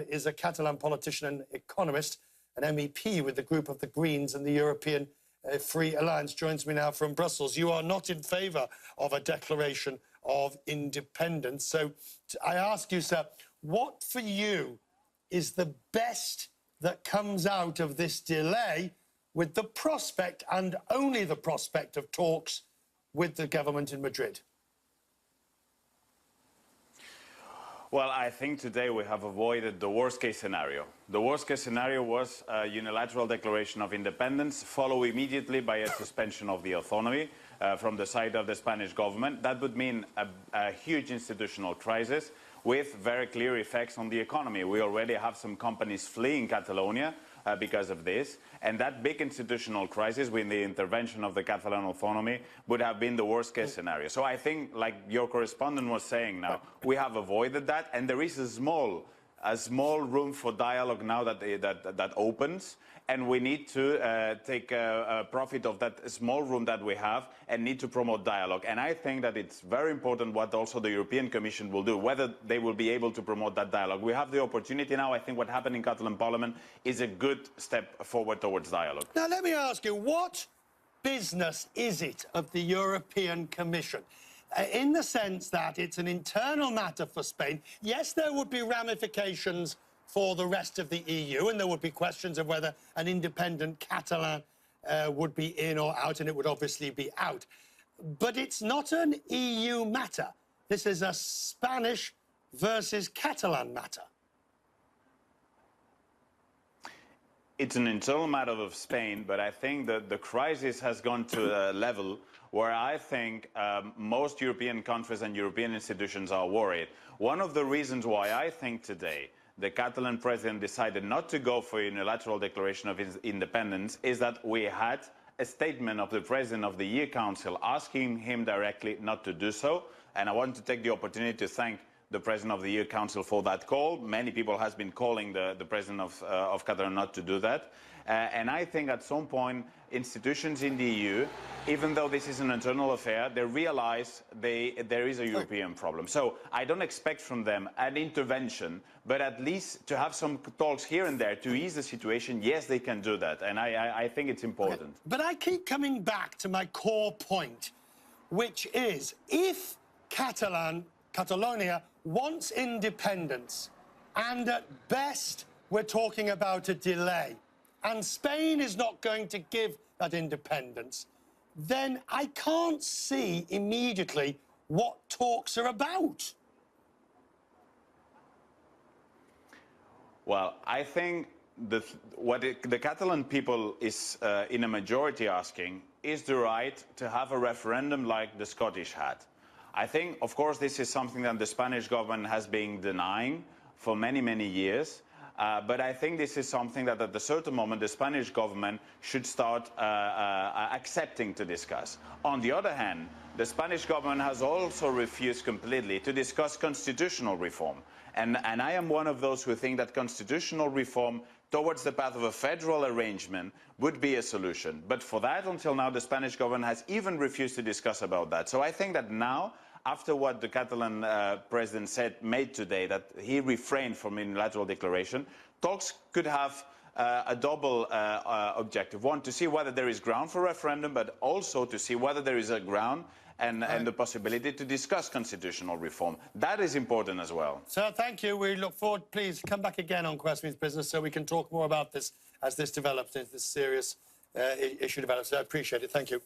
is a Catalan politician and economist, an MEP with the group of the Greens and the European Free Alliance, joins me now from Brussels. You are not in favour of a declaration of independence. So I ask you, sir, what for you is the best that comes out of this delay, with the prospect and only the prospect of talks with the government in Madrid? Well, I think today we have avoided the worst-case scenario. The worst-case scenario was a unilateral declaration of independence, followed immediately by a suspension of the autonomy from the side of the Spanish government. That would mean a huge institutional crisis with very clear effects on the economy. We already have some companies fleeing Catalonia because of this, and that big institutional crisis with the intervention of the Catalan autonomy would have been the worst-case scenario. So I think, like your correspondent was saying now, we have avoided that, and there is a small room for dialogue now that opens, and we need to take profit of that small room that we have and need to promote dialogue. And I think that it's very important what also the European Commission will do, whether they will be able to promote that dialogue. We have the opportunity now. I think what happened in Catalan Parliament is a good step forward towards dialogue. Now, let me ask you, what business is it of the European Commission? In the sense that it's an internal matter for Spain. Yes, there would be ramifications for the rest of the EU, and there would be questions of whether an independent Catalan would be in or out, and it would obviously be out. But it's not an EU matter. This is a Spanish versus Catalan matter. It's an internal matter of Spain, but I think that the crisis has gone to a level where I think most European countries and European institutions are worried. One of the reasons why I think today the Catalan president decided not to go for a unilateral declaration of his independence is that we had a statement of the president of the EU Council asking him directly not to do so. And I want to take the opportunity to thank the president of the EU Council for that call. Many people have been calling the president of Qatar not to do that. And I think at some point, institutions in the EU, even though this is an internal affair, they realize there is a European problem. So I don't expect from them an intervention, but at least to have some talks here and there to ease the situation. Yes, they can do that. And I think it's important. Okay. But I keep coming back to my core point, which is if Catalonia wants independence, and at best we're talking about a delay, and Spain is not going to give that independence, then I can't see immediately what talks are about. Well, I think what the Catalan people is in a majority asking is the right to have a referendum like the Scottish had. I think, of course, this is something that the Spanish government has been denying for many, many years. But I think this is something that at a certain moment the Spanish government should start accepting to discuss. On the other hand, the Spanish government has also refused completely to discuss constitutional reform. And I am one of those who think that constitutional reform towards the path of a federal arrangement would be a solution. But for that, until now, the Spanish government has even refused to discuss about that. So I think that now, after what the Catalan president made today, that he refrained from unilateral declaration, talks could have a double objective. One, to see whether there is ground for referendum, but also to see whether there is a ground and the possibility to discuss constitutional reform. That is important as well. Sir, thank you. We look forward. Please come back again on Questions Business so we can talk more about this as this develops, as this serious issue develops. I appreciate it. Thank you.